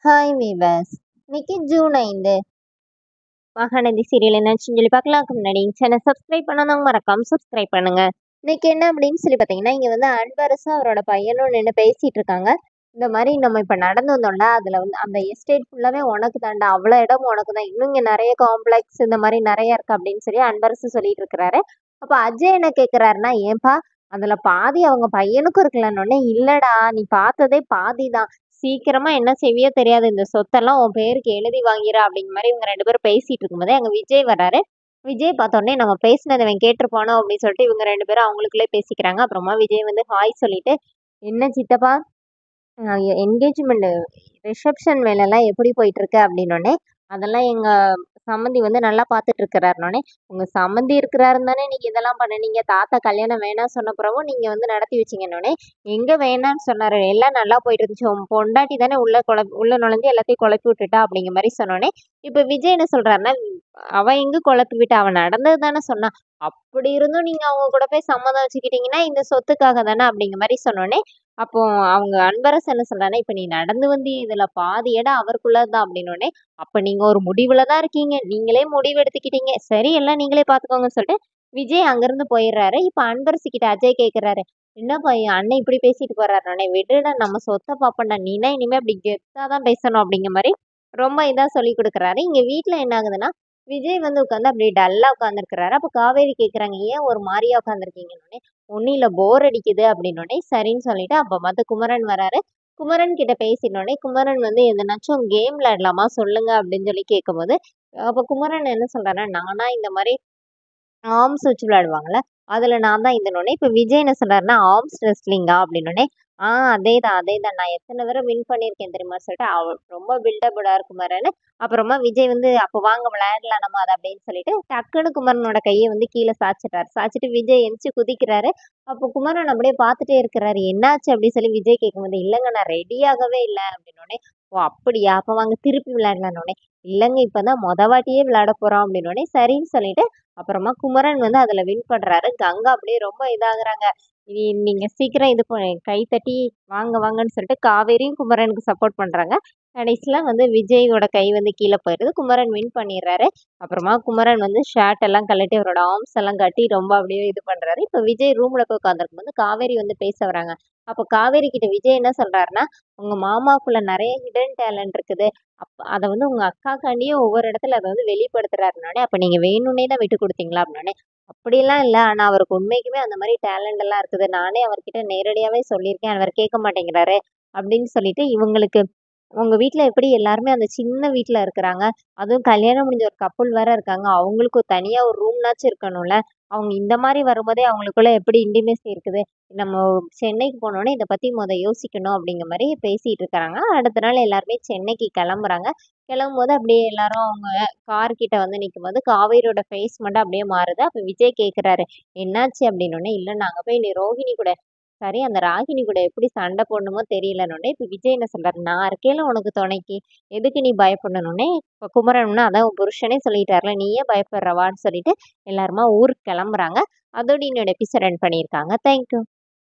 Hi viewers. இன்னைக்கு June 5 Mahanadi serial என்னாச்சுன்னு சொல்லி பார்க்கலாம்க்கு முன்னாடி சேனல் சப்ஸ்கிரைப் பண்ணாதவங்க மறக்காம சப்ஸ்கிரைப் பண்ணுங்க. இன்னைக்கு என்ன அப்படின்னு சொல்லி பார்த்தீங்கன்னா, இங்கே வந்து அன்பரசு அவரோட பையனும் நின்று பேசிட்டு இருக்காங்க. இந்த மாதிரி நம்ம இப்போ நடந்து வந்தோம்ல, அதில் வந்து அந்த எஸ்டேட் ஃபுல்லாகவே உனக்கு தாண்டா, அவ்வளோ இடம் உனக்கு தான், இன்னும் இங்கே நிறைய காம்ப்ளெக்ஸ் இந்த மாதிரி நிறைய இருக்கு அப்படின்னு சொல்லி அன்பரசு சொல்லிட்டு இருக்கிறாரு. அப்போ அஜய் என்ன கேட்குறாருன்னா, ஏன்பா அதில் பாதி அவங்க பையனுக்கும் இருக்கலன்னொடனே, இல்லடா நீ பார்த்ததே பாதி தான், சீக்கிரமா என்ன செய்வியோ தெரியாது, இந்த சொத்தெல்லாம் உன் பேருக்கு எழுதி வாங்கிற அப்படிங்கிற மாதிரி இவங்க 2 பேரும் பேசிட்டு இருக்கும்போதே அங்க விஜய் வராரு. விஜய் பார்த்தோன்னே நம்ம பேசினதை இவன் கேட்டிருப்பானோ அப்படின்னு சொல்லிட்டு இவங்க 2 பேரும் அவங்களுக்குள்ளே பேசிக்கிறாங்க. அப்புறமா விஜய் வந்து ஹாய் சொல்லிட்டு, என்ன சித்தப்பா என்கேஜ்மெண்ட் ரிசப்ஷன் வேலைலாம் எப்படி போயிட்டு இருக்கு அப்படின்னோடனே, அதெல்லாம் எங்க சம்மந்தி வந்து நல்லா பார்த்துட்டு இருக்கிறாருனோடனே, உங்க சம்மந்தி இருக்கிறாருன்னு தானே நீங்க இதெல்லாம் பண்ணுனீங்க, தாத்தா கல்யாணம் வேணாம் சொன்ன பிறகும் நீங்க வந்து நடத்தி வச்சீங்கன்னொடனே, எங்க வேணான்னு சொன்னாரு, எல்லாம் நல்லா போயிட்டு இருந்துச்சு, உன் பொண்டாட்டி தானே உள்ள நுழைஞ்சு எல்லாத்தையும் குழப்பி விட்டுட்டா அப்படிங்கிற மாதிரி சொன்னோடனே, இப்ப விஜய் என்ன சொல்றாருன்னா, அவ எங்க குழப்பி விட்டா, அவன் நடந்தது தானே சொன்னா, அப்படி இருந்தும் நீங்க அவங்க கூட போய் சம்மதம் வச்சுக்கிட்டீங்கன்னா இந்த சொத்துக்காக தானே அப்படிங்கிற மாதிரி சொன்னோடனே, அப்போ அவங்க அன்பரசு என்ன சொல்றாருன்னா, இப்ப நீ நடந்து வந்து இதுல பாதி இடம் அவருக்குள்ளதுதான் அப்படின்னோடனே, அப்ப நீங்க ஒரு முடிவுல தான் இருக்கீங்க, நீங்களே முடிவு எடுத்துக்கிட்டீங்க, சரி எல்லாம் நீங்களே பாத்துக்கோங்கன்னு சொல்லிட்டு விஜய் அங்கிருந்து போயிடுறாரு. இப்ப அன்பரசு கிட்ட அஜய் கேக்குறாரு, என்னப்பா என் அண்ணன் இப்படி பேசிட்டு போறாரு, விடுடா நம்ம சொத்தை பாப்பண்டா, நீனா இனிமே அப்படி கெத்தாதான் பேசணும் அப்படிங்கிற மாதிரி ரொம்ப இதா சொல்லி கொடுக்குறாரு. இங்க வீட்டுல என்ன ஆகுதுன்னா, விஜய் வந்து உட்காந்து அப்படியே டல்லா உட்காந்துருக்கிறாரு. அப்ப காவேரி கேக்குறாங்க, ஏன் ஒரு மாதிரியா உட்காந்துருக்கீங்கன்னு. ஒன்னும் இல்ல போர் அடிக்குது அப்படின்னோடனே சரின்னு சொல்லிட்டு அப்ப மத்த குமரன் வராரு. குமரன் கிட்ட பேசினோடனே குமரன் வந்து எதனாச்சும் கேம் விளையாடலாமா சொல்லுங்க அப்படின்னு சொல்லி கேட்கும்போது, அப்ப குமரன் என்ன சொல்றாருன்னா, நானா இந்த மாதிரி ஆர்ம்ஸ் வச்சு விளையாடுவாங்கல்ல, அதுல நான் தான் இதனோடனே இப்ப விஜய் என்ன சொல்றாருன்னா, ஆர்ம்ஸ் ரெஸ்லிங்கா அப்படின்னோடனே, அதேதான் அதேதான், நான் எத்தனை தடவை வின் பண்ணியிருக்கேன் தெரியுமா சொல்லிட்டு ரொம்ப பில்டப்டா குமரன். அப்புறமா விஜய் வந்து அப்போ வாங்க விளையாடலாம் நம்ம அதை அப்படின்னு சொல்லிட்டு டக்குன்னு குமரனோட கையை வந்து கீழே சாய்ச்சிட்டாரு. சாய்ச்சிட்டு விஜய் எந்திரிச்சு குதிக்கிறாரு. அப்போ குமரன் அப்படியே பார்த்துட்டே இருக்கிறாரு, என்னாச்சு அப்படின்னு சொல்லி விஜய் கேட்கும்போது, இல்லைங்க நான் ரெடியாகவே இல்லை அப்படின்னோடனே, ஓ அப்படியா, அப்ப வாங்க திருப்பி விளையாடலான்னொடனே, இல்லைங்க இப்பதான் வாட்டியே விளையாட போறோம் அப்படின்னோடனே சரின்னு சொல்லிட்டு அப்புறமா குமரன் வந்து அதுல வின் பண்றாரு. கங்கா அப்படியே ரொம்ப இதாகுறாங்க. நீங்க சீக்கிரம் இது கை தட்டி வாங்க வாங்கன்னு சொல்லிட்டு காவேரியும் குமரனுக்கு சப்போர்ட் பண்றாங்க. கடைசியில வந்து விஜயோட கை வந்து கீழே போயிடுது. குமரன் வின் பண்ணிடுறாரு. அப்புறமா குமரன் வந்து ஷர்ட் எல்லாம் கழட்டி அவரோட ஆர்ம்ஸ் எல்லாம் கட்டி ரொம்ப அப்படியே இது பண்றாரு. இப்ப விஜய் ரூம்ல போய் உட்காந்துருக்கும் போது காவேரி வந்து பேச வராங்க. அப்ப காவேரி கிட்ட விஜய் என்ன சொல்றாருன்னா, உங்க மாமாக்குள்ள நிறைய ஹிடன் டேலண்ட் இருக்குது, அத வந்து உங்க அக்காக்காண்டியே ஒவ்வொரு இடத்துல அத வந்து வெளிப்படுத்துறாருன்னோனே, அப்ப நீங்க வேணும்னே தான் விட்டு குடுத்தீங்களா அப்படின்னோனே, அப்படிலாம் இல்ல. ஆனா அவருக்கு உண்மைக்குமே அந்த மாரி டேலண்ட் எல்லாம் இருக்குது. நானே அவர்கிட்ட நேரடியாவே சொல்லியிருக்கேன். அவர் கேட்க மாட்டேங்கிறாரு அப்படின்னு சொல்லிட்டு, இவங்களுக்கு உங்க வீட்ல எப்படி எல்லாருமே அந்த சின்ன வீட்ல இருக்கிறாங்க. அதுவும் கல்யாணம் முடிஞ்ச ஒரு கப்புள் வேற இருக்காங்க. அவங்களுக்கு தனியா ஒரு ரூம்னாச்சும் இருக்கணும்ல. அவங்க இந்த மாரி வரும்போதே அவங்களுக்குள்ள எப்படி இன்டிமேசி இருக்குது. நம்ம சென்னைக்கு போனோனே இத பத்தி யோசிக்கணும் அப்படிங்கிற மாரி பேசிட்டு இருக்காங்க. அடுத்த நாள் எல்லாருமே சென்னைக்கு கிளம்புறாங்க. கிளம்பும்போது அப்படியே எல்லாரும் அவங்க கார் கிட்ட வந்து நிக்கும்போது, காவேரியோட ஃபேஸ் மட்டும் அப்படியே மாறுது. அப்ப விஜய் கேட்குறாரு, "என்னாச்சு?" அப்படின்னோனே, "இல்ல நாங்க போய் நீ ரோஹிணி கூட சரி அந்த ராகினி கூட எப்படி சண்டை போடணுமோ தெரியலன்னொடனே, இப்ப விஜய் என்ன சொல்றாரு, "நான் இருக்கேன்ல உனக்கு துணைக்கு, எதுக்கு நீ பயப்படணும்னே." இப்ப குமரன்னா, "அதான் உன் புருஷனே சொல்லிட்டார்ல, நீ ஏன் பயப்படுற வான்னு" சொல்லிட்டு எல்லாருமா ஊருக்கு கிளம்புறாங்க. அதோட என்னோட எபிசோட் ரன் பண்ணியிருக்காங்க. Thank you.